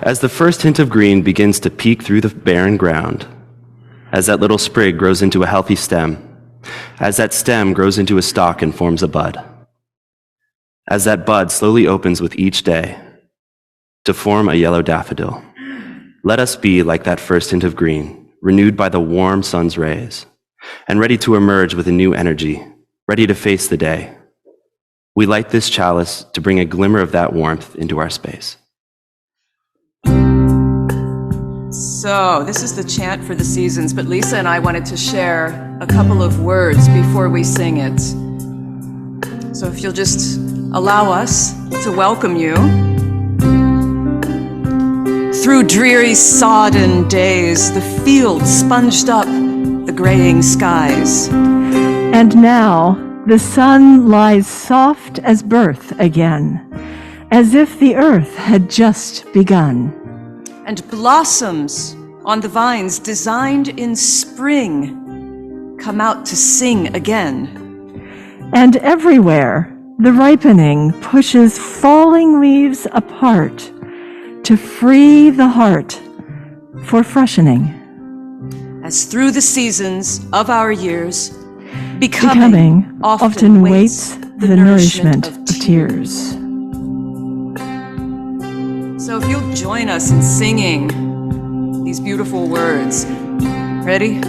As the first hint of green begins to peek through the barren ground, as that little sprig grows into a healthy stem, as that stem grows into a stalk and forms a bud, as that bud slowly opens with each day to form a yellow daffodil, let us be like that first hint of green, renewed by the warm sun's rays, and ready to emerge with a new energy, ready to face the day. We light this chalice to bring a glimmer of that warmth into our space. So, this is the chant for the seasons, but Lisa and I wanted to share a couple of words before we sing it. So if you'll just allow us to welcome you through dreary, sodden days, the field sponged up the graying skies. And now the sun lies soft as birth again, as if the earth had just begun. And blossoms on the vines designed in spring come out to sing again. And everywhere the ripening pushes falling leaves apart to free the heart for freshening. As through the seasons of our years, becoming often waits the nourishment of tears. So if you'll join us in singing these beautiful words. Ready?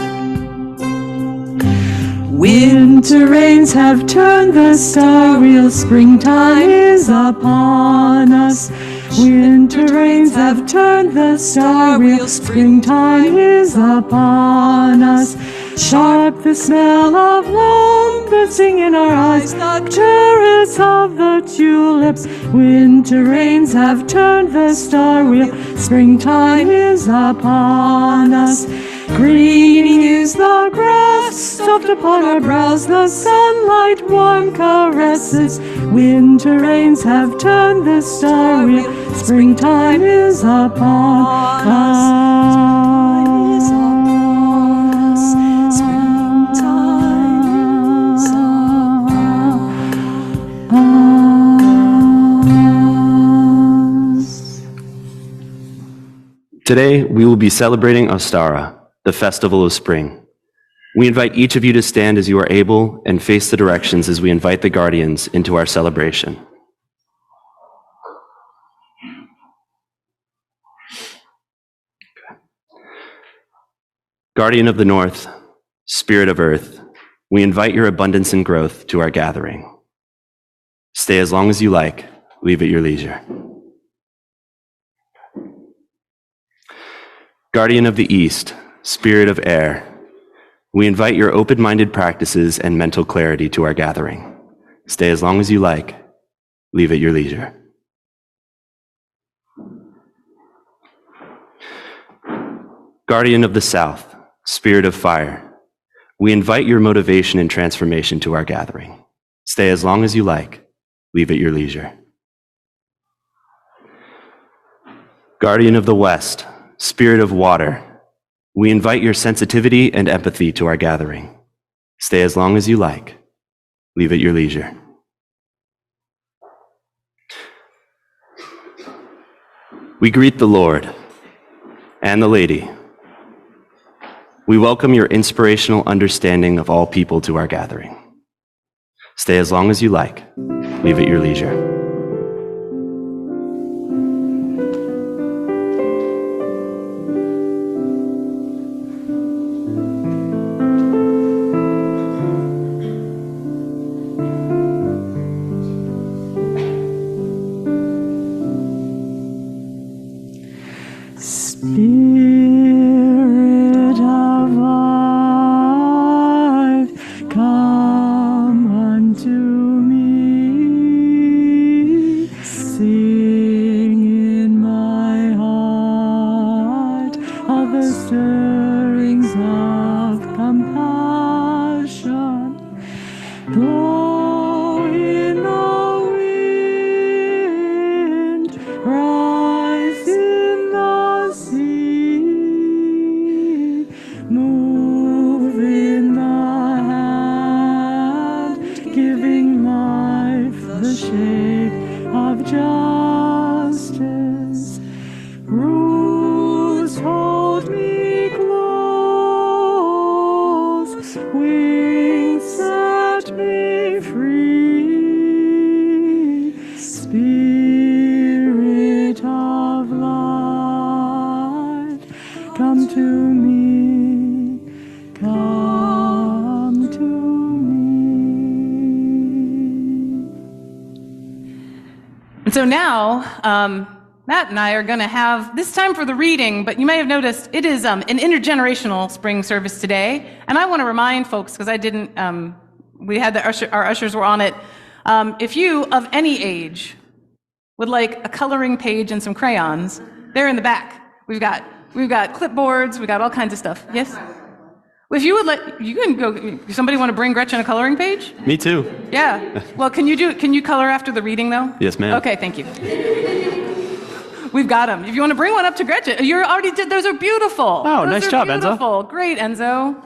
Winter rains have turned the star wheel, springtime is upon us. Winter rains have turned the star wheel, springtime is upon us. Sharp the smell of loam bursting in our eyes, the turrets of the tulips. Winter rains have turned the star wheel, springtime is upon us. Green is the grass, soft upon our brows, the sunlight warm caresses. Winter rains have turned the star wheel, springtime is upon us. Today, we will be celebrating Ostara, the festival of spring. We invite each of you to stand as you are able and face the directions as we invite the guardians into our celebration. Guardian of the North, Spirit of Earth, we invite your abundance and growth to our gathering. Stay as long as you like, leave at your leisure. Guardian of the East, Spirit of Air, we invite your open-minded practices and mental clarity to our gathering. Stay as long as you like, leave at your leisure. Guardian of the South, Spirit of Fire, we invite your motivation and transformation to our gathering. Stay as long as you like, leave at your leisure. Guardian of the West, Spirit of Water, we invite your sensitivity and empathy to our gathering. Stay as long as you like, leave at your leisure. We greet the Lord and the Lady. We welcome your inspirational understanding of all people to our gathering. Stay as long as you like, leave at your leisure. Spirit of life, come unto me. Sing in my heart of the stirrings of compassion. Blow in the wind, rise in the sea. of life. Come to me, come to me. And so now, Matt and I are going to have this time for the reading, but you may have noticed it is an intergenerational spring service today. And I want to remind folks, because I didn't, we had our ushers were on it. If you, of any age, would like a coloring page and some crayons, they're in the back. We've got clipboards, we've got all kinds of stuff. Yes? Well, if you would like, you can go, somebody want to bring Gretchen a coloring page? Me too. Yeah. Well, can you color after the reading though? Yes, ma'am. Okay, thank you. We've got them. If you want to bring one up to Gretchen, you already did, those are beautiful. Oh, those nice are job, beautiful. Enzo. Great, Enzo.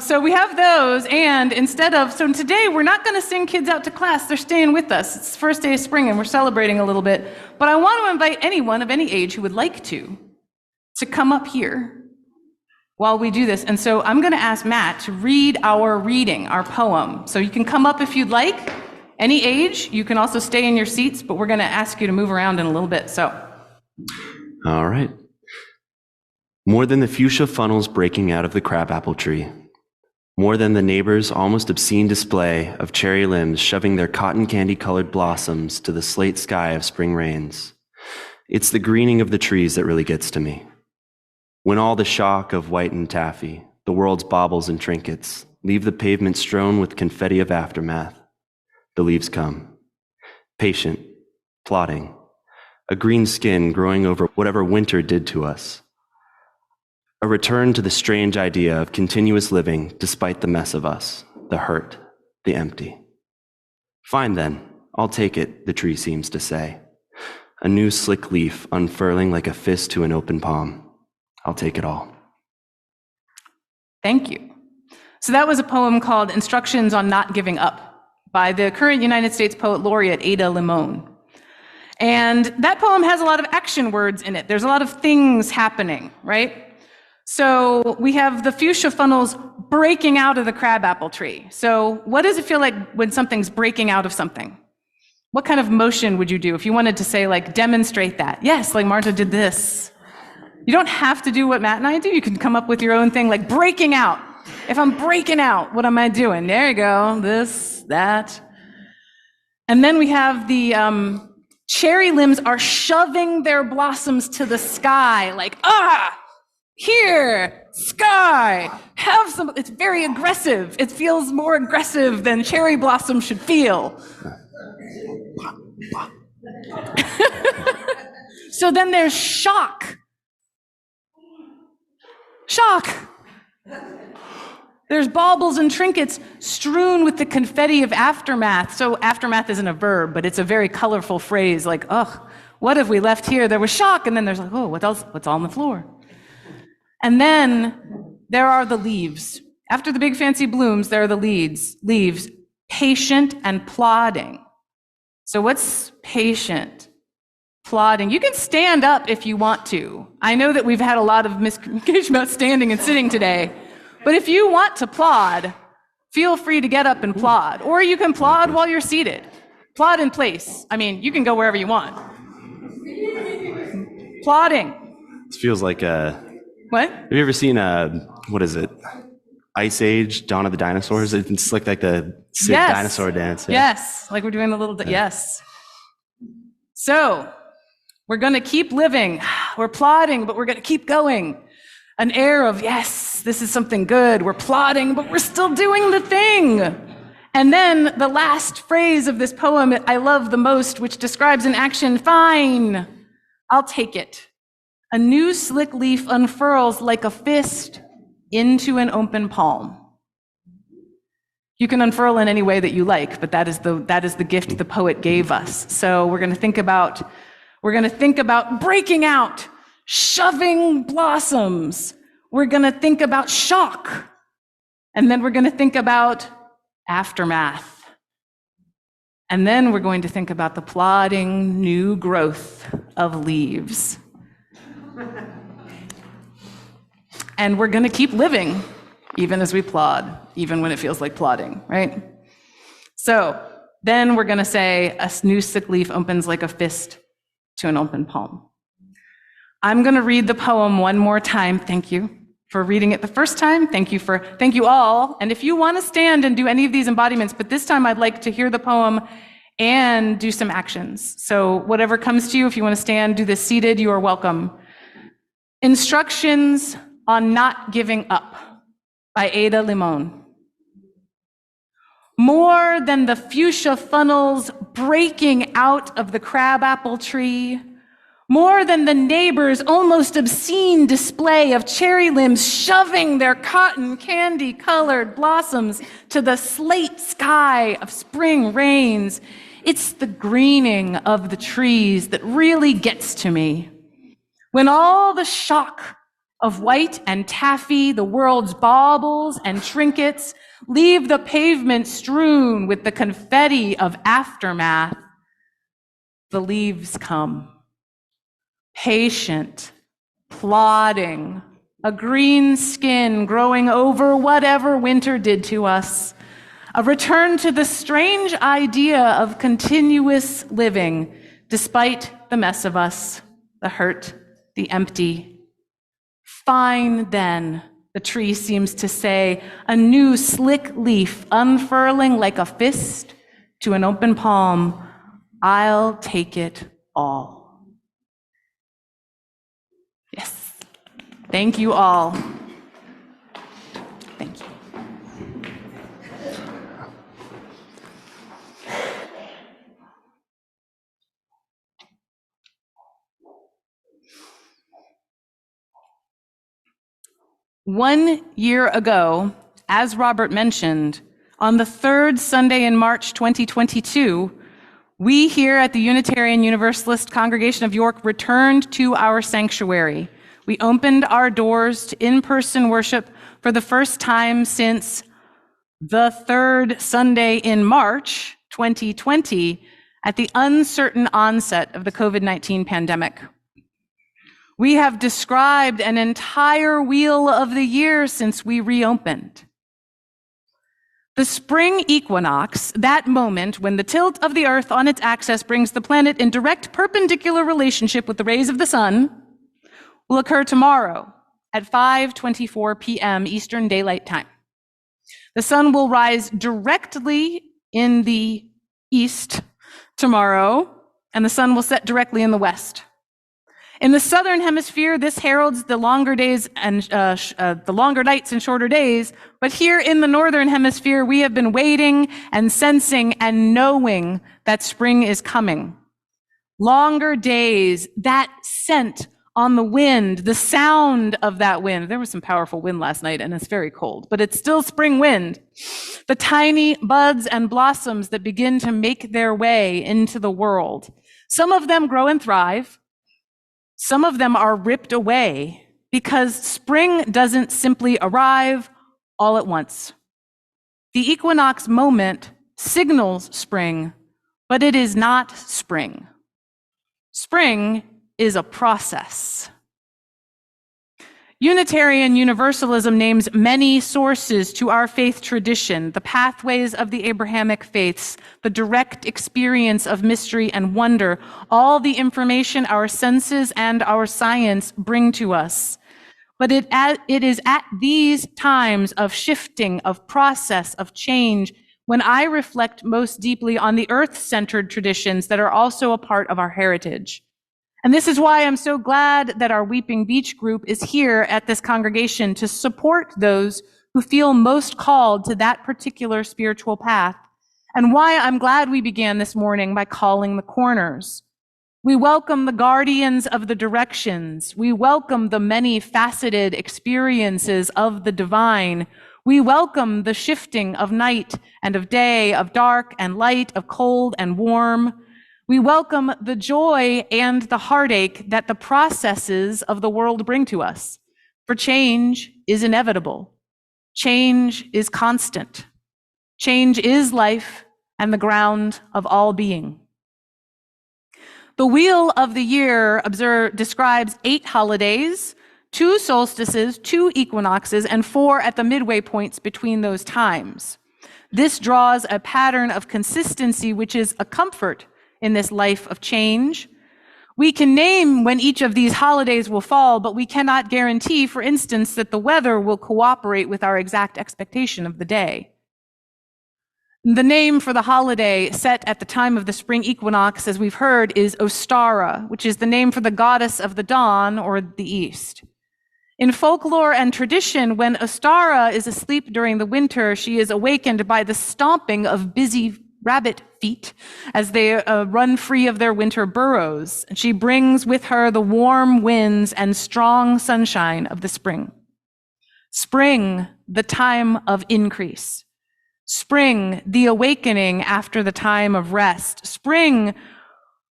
So we have those, and so today we're not going to sing kids out to class. They're staying with us. It's the first day of spring, and we're celebrating a little bit. But I want to invite anyone of any age who would like to come up here while we do this. And so I'm going to ask Matt to read our poem. So you can come up if you'd like, any age. You can also stay in your seats, but we're going to ask you to move around in a little bit. So. All right. More than the fuchsia funnels breaking out of the crabapple tree, more than the neighbors' almost obscene display of cherry limbs shoving their cotton candy-colored blossoms to the slate sky of spring rains, it's the greening of the trees that really gets to me. When all the shock of whitened taffy, the world's baubles and trinkets, leave the pavement strewn with confetti of aftermath, the leaves come, patient, plodding, a green skin growing over whatever winter did to us. A return to the strange idea of continuous living despite the mess of us, the hurt, the empty. Fine then, I'll take it, the tree seems to say. A new slick leaf unfurling like a fist to an open palm. I'll take it all. Thank you. So that was a poem called Instructions on Not Giving Up by the current United States Poet Laureate Ada Limon. And that poem has a lot of action words in it. There's a lot of things happening, right? So we have the fuchsia funnels breaking out of the crabapple tree. So what does it feel like when something's breaking out of something? What kind of motion would you do if you wanted to say, like, demonstrate that? Yes, like Marta did this. You don't have to do what Matt and I do. You can come up with your own thing, like breaking out. If I'm breaking out, what am I doing? There you go, this, that. And then we have the cherry limbs are shoving their blossoms to the sky, like, here, sky, have some, it's very aggressive. It feels more aggressive than cherry blossom should feel. So then there's shock. Shock. There's baubles and trinkets strewn with the confetti of aftermath. So aftermath isn't a verb, but it's a very colorful phrase, like, what have we left here? There was shock, and then there's like, what else? What's on the floor? And then there are the leaves. After the big fancy blooms, there are the leaves, patient and plodding. So what's patient? Plodding. You can stand up if you want to. I know that we've had a lot of miscommunication about standing and sitting today, but if you want to plod, feel free to get up and plod, or you can plod while you're seated. Plod in place. I mean, you can go wherever you want. Plodding. This feels like What? have you ever seen what is it? Ice Age, Dawn of the Dinosaurs? It's like the Sid dinosaur dance. Yeah. Yes, like we're doing a little, yes. So, we're gonna keep living. We're plodding, but we're gonna keep going. An air of, yes, this is something good. We're plodding, but we're still doing the thing. And then the last phrase of this poem I love the most, which describes an action, fine, I'll take it. A new slick leaf unfurls like a fist into an open palm. You can unfurl in any way that you like, but that is the gift the poet gave us. So we're going to think about breaking out, shoving blossoms. We're going to think about shock. And then we're going to think about aftermath. And then we're going to think about the plodding new growth of leaves. And we're going to keep living, even as we plod, even when it feels like plodding, right? So then we're going to say, a new sick leaf opens like a fist to an open palm. I'm going to read the poem one more time. Thank you for reading it the first time. Thank you all. And if you want to stand and do any of these embodiments, but this time I'd like to hear the poem and do some actions. So whatever comes to you, if you want to stand, do this seated, you are welcome. Instructions on Not Giving Up by Ada Limon. More than the fuchsia funnels breaking out of the crabapple tree, more than the neighbor's almost obscene display of cherry limbs shoving their cotton candy-colored blossoms to the slate sky of spring rains, it's the greening of the trees that really gets to me. When all the shock of white and taffy, the world's baubles and trinkets, leave the pavement strewn with the confetti of aftermath, the leaves come. Patient, plodding, a green skin growing over whatever winter did to us, a return to the strange idea of continuous living despite the mess of us, the hurt, the empty. Fine then, the tree seems to say, a new slick leaf unfurling like a fist to an open palm. I'll take it all. Yes. Thank you all. Thank you. One year ago, as Robert mentioned, on the third Sunday in March 2022, we here at the Unitarian Universalist Congregation of York returned to our sanctuary. We opened our doors to in-person worship for the first time since the third Sunday in March 2020 at the uncertain onset of the COVID-19 pandemic. We have described an entire wheel of the year since we reopened. The spring equinox, that moment when the tilt of the Earth on its axis brings the planet in direct perpendicular relationship with the rays of the sun, will occur tomorrow at 5:24 p.m. Eastern Daylight Time. The sun will rise directly in the east tomorrow, and the sun will set directly in the west. In the southern hemisphere, this heralds the longer days and the longer nights and shorter days. But here in the northern hemisphere, we have been waiting and sensing and knowing that spring is coming. Longer days, that scent on the wind, the sound of that wind. There was some powerful wind last night and it's very cold, but it's still spring wind. The tiny buds and blossoms that begin to make their way into the world. Some of them grow and thrive. Some of them are ripped away because spring doesn't simply arrive all at once. The equinox moment signals spring, but it is not spring. Spring is a process. Unitarian Universalism names many sources to our faith tradition, the pathways of the Abrahamic faiths, the direct experience of mystery and wonder, all the information our senses and our science bring to us. But it is at these times of shifting, of process, of change, when I reflect most deeply on the earth-centered traditions that are also a part of our heritage. And this is why I'm so glad that our Weeping Beach group is here at this congregation to support those who feel most called to that particular spiritual path, and why I'm glad we began this morning by calling the corners. We welcome the guardians of the directions. We welcome the many-faceted experiences of the divine. We welcome the shifting of night and of day, of dark and light, of cold and warm. We welcome the joy and the heartache that the processes of the world bring to us. For change is inevitable. Change is constant. Change is life and the ground of all being. The wheel of the year describes 8 holidays, 2 solstices, 2 equinoxes, and 4 at the midway points between those times. This draws a pattern of consistency, which is a comfort in this life of change. We can name when each of these holidays will fall, but we cannot guarantee, for instance, that the weather will cooperate with our exact expectation of the day. The name for the holiday set at the time of the spring equinox, as we've heard, is Ostara, which is the name for the goddess of the dawn or the east. In folklore and tradition, when Ostara is asleep during the winter, she is awakened by the stomping of busy rabbit feet as they run free of their winter burrows. And she brings with her the warm winds and strong sunshine of the spring. Spring, the time of increase. Spring, the awakening after the time of rest. Spring,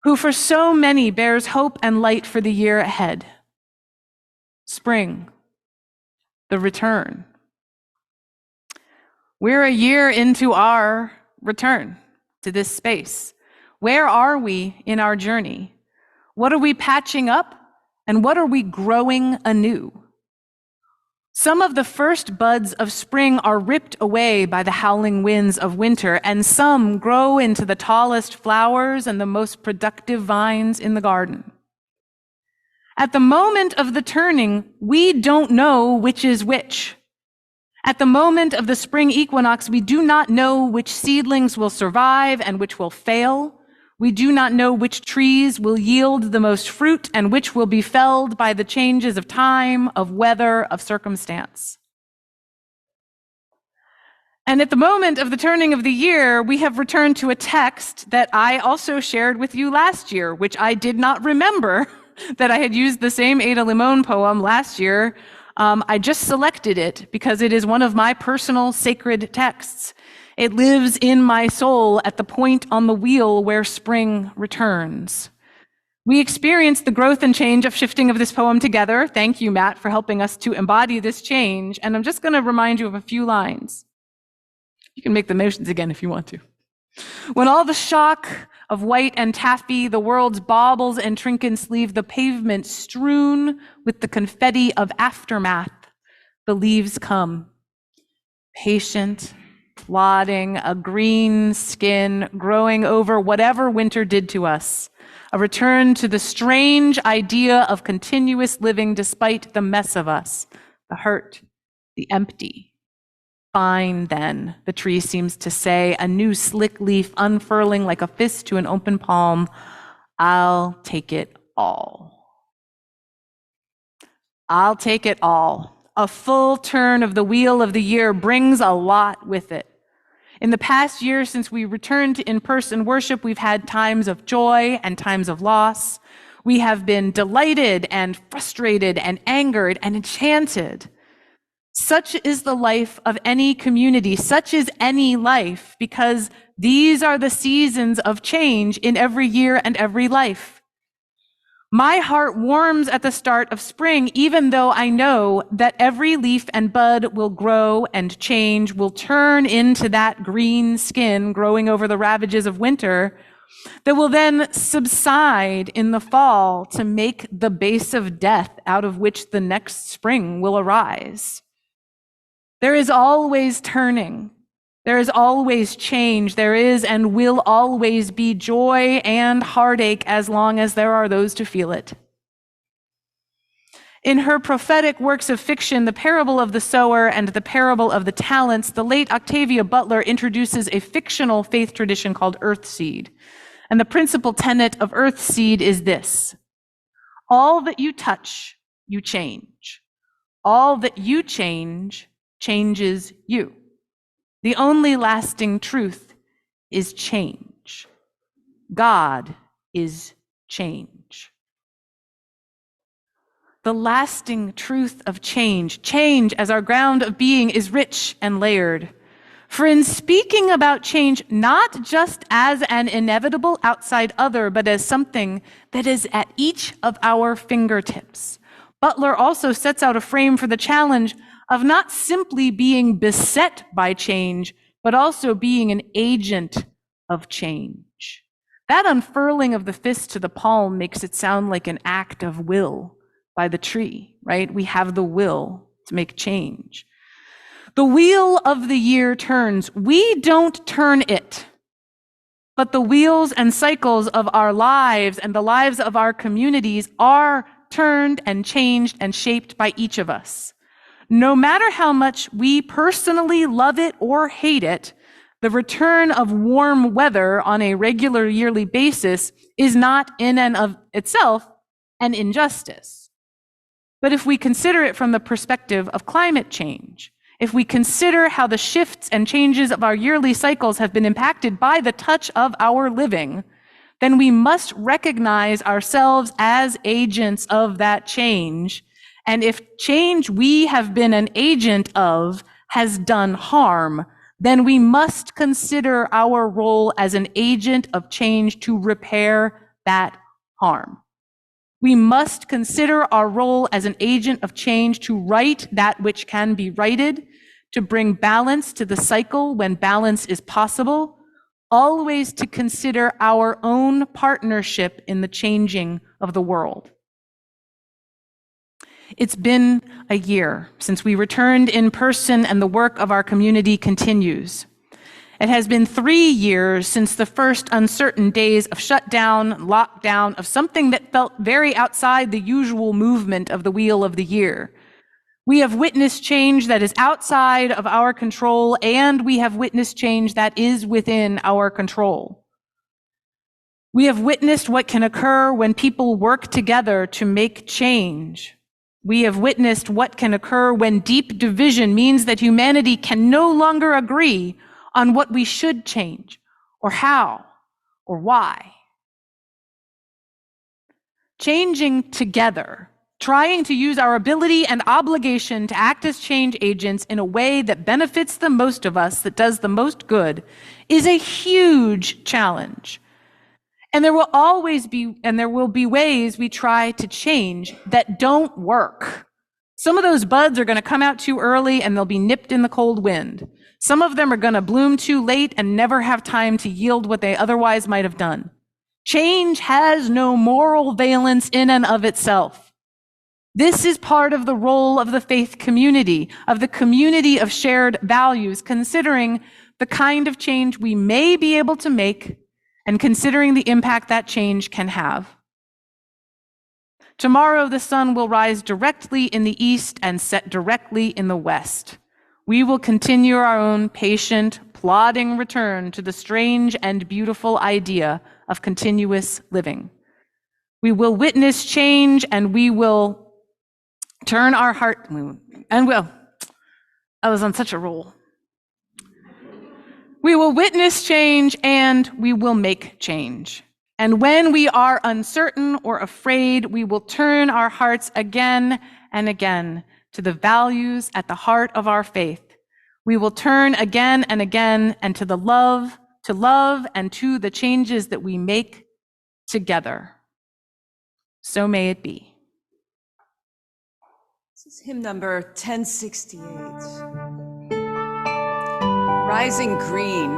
who for so many bears hope and light for the year ahead. Spring, the return. We're a year into our return to this space. Where are we in our journey? What are we patching up? And what are we growing anew? Some of the first buds of spring are ripped away by the howling winds of winter, and some grow into the tallest flowers and the most productive vines in the garden. At the moment of the turning, we don't know which is which. At the moment of the spring equinox, we do not know which seedlings will survive and which will fail. We do not know which trees will yield the most fruit and which will be felled by the changes of time, of weather, of circumstance. And at the moment of the turning of the year, we have returned to a text that I also shared with you last year, which I did not remember that I had used the same Ada Limon poem last year. I just selected it because it is one of my personal sacred texts. It lives in my soul at the point on the wheel where spring returns. We experienced the growth and change of shifting of this poem together. Thank you, Matt, for helping us to embody this change. And I'm just going to remind you of a few lines. You can make the motions again if you want to. When all the shock of white and taffy, the world's baubles and trinkets leave the pavement strewn with the confetti of aftermath, the leaves come. Patient, plodding, a green skin growing over whatever winter did to us. A return to the strange idea of continuous living despite the mess of us, the hurt, the empty. Fine, then, the tree seems to say, a new slick leaf unfurling like a fist to an open palm. I'll take it all. I'll take it all. A full turn of the wheel of the year brings a lot with it. In the past year since we returned to in-person worship, we've had times of joy and times of loss. We have been delighted and frustrated and angered and enchanted. Such is the life of any community. Such is any life, because these are the seasons of change in every year and every life. My heart warms at the start of spring, even though I know that every leaf and bud will grow and change, will turn into that green skin growing over the ravages of winter that will then subside in the fall to make the base of death out of which the next spring will arise. There is always turning. There is always change. There is and will always be joy and heartache as long as there are those to feel it. In her prophetic works of fiction, The Parable of the Sower and The Parable of the Talents, the late Octavia Butler introduces a fictional faith tradition called Earthseed. And the principal tenet of Earthseed is this: all that you touch, you change. All that you change changes you. The only lasting truth is change. God is change. The lasting truth of change, change as our ground of being, is rich and layered. For in speaking about change, not just as an inevitable outside other, but as something that is at each of our fingertips, Butler also sets out a frame for the challenge of not simply being beset by change, but also being an agent of change. That unfurling of the fist to the palm makes it sound like an act of will by the tree, right? We have the will to make change. The wheel of the year turns. We don't turn it, but the wheels and cycles of our lives and the lives of our communities are turned and changed and shaped by each of us. No matter how much we personally love it or hate it, the return of warm weather on a regular yearly basis is not in and of itself an injustice. But if we consider it from the perspective of climate change, if we consider how the shifts and changes of our yearly cycles have been impacted by the touch of our living, then we must recognize ourselves as agents of that change. And if change we have been an agent of has done harm, then we must consider our role as an agent of change to repair that harm. We must consider our role as an agent of change to right that which can be righted, to bring balance to the cycle when balance is possible, always to consider our own partnership in the changing of the world. It's been a year since we returned in person and the work of our community continues. It has been 3 years since the first uncertain days of shutdown, lockdown, of something that felt very outside the usual movement of the wheel of the year. We have witnessed change that is outside of our control, and we have witnessed change that is within our control. We have witnessed what can occur when people work together to make change. We have witnessed what can occur when deep division means that humanity can no longer agree on what we should change, or how, or why. Changing together, trying to use our ability and obligation to act as change agents in a way that benefits the most of us, that does the most good, is a huge challenge. And there will be ways we try to change that don't work. Some of those buds are going to come out too early and they'll be nipped in the cold wind. Some of them are going to bloom too late and never have time to yield what they otherwise might have done. Change has no moral valence in and of itself. This is part of the role of the faith community, of the community of shared values, considering the kind of change we may be able to make and considering the impact that change can have. Tomorrow, the sun will rise directly in the east and set directly in the west. We will continue our own patient, plodding return to the strange and beautiful idea of continuous living. We will witness change and we will turn our heart, I was on such a roll. We will witness change and we will make change. And when we are uncertain or afraid, we will turn our hearts again and again to the values at the heart of our faith. We will turn again and again and to love and to the changes that we make together. So may it be. This is hymn number 1068. Rising Green.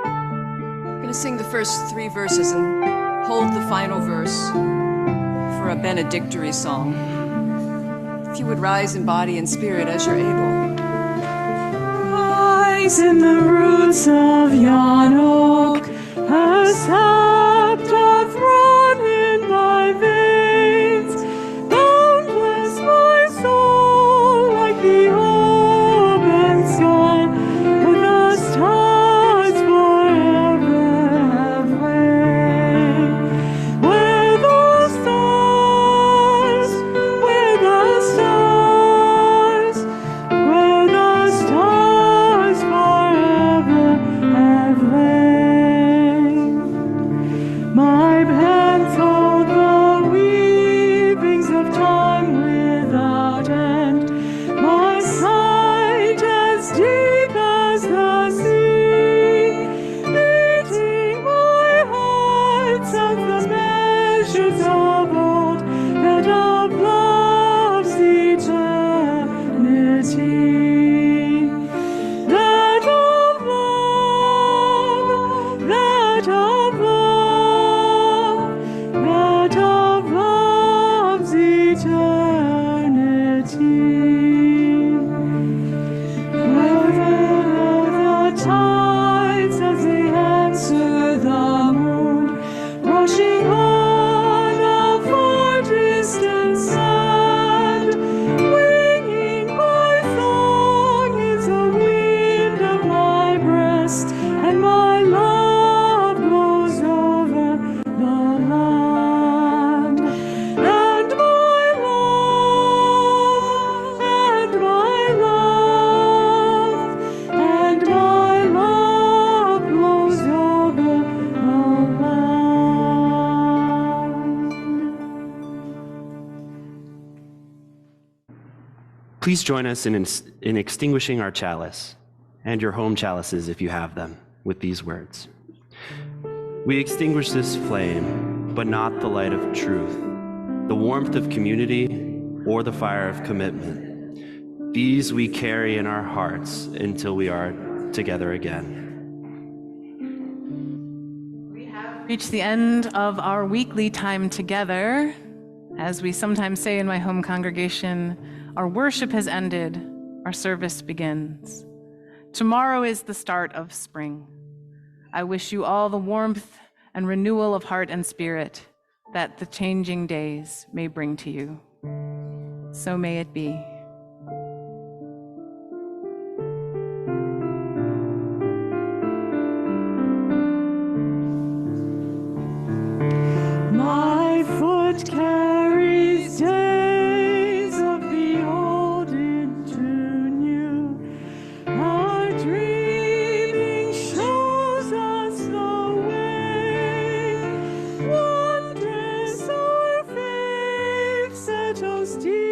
I'm going to sing the first 3 verses and hold the final verse for a benedictory song. If you would rise in body and spirit as you're able. Rise in the roots of yon oak, her scepter thrown in thy veins. Boundless my soul, like the open sky, where the stars forever have reigned. Where the stars, where the stars, where the stars forever have reigned. Please join us in extinguishing our chalice, and your home chalices if you have them, with these words. We extinguish this flame, but not the light of truth, the warmth of community, or the fire of commitment. These we carry in our hearts until we are together again. Reach the end of our weekly time together. As we sometimes say in my home congregation, our worship has ended, our service begins. Tomorrow is the start of spring. I wish you all the warmth and renewal of heart and spirit that the changing days may bring to you. So may it be. My foot carries days of the old into new. Our dreaming shows us the way. Wondrous our faith settles deep.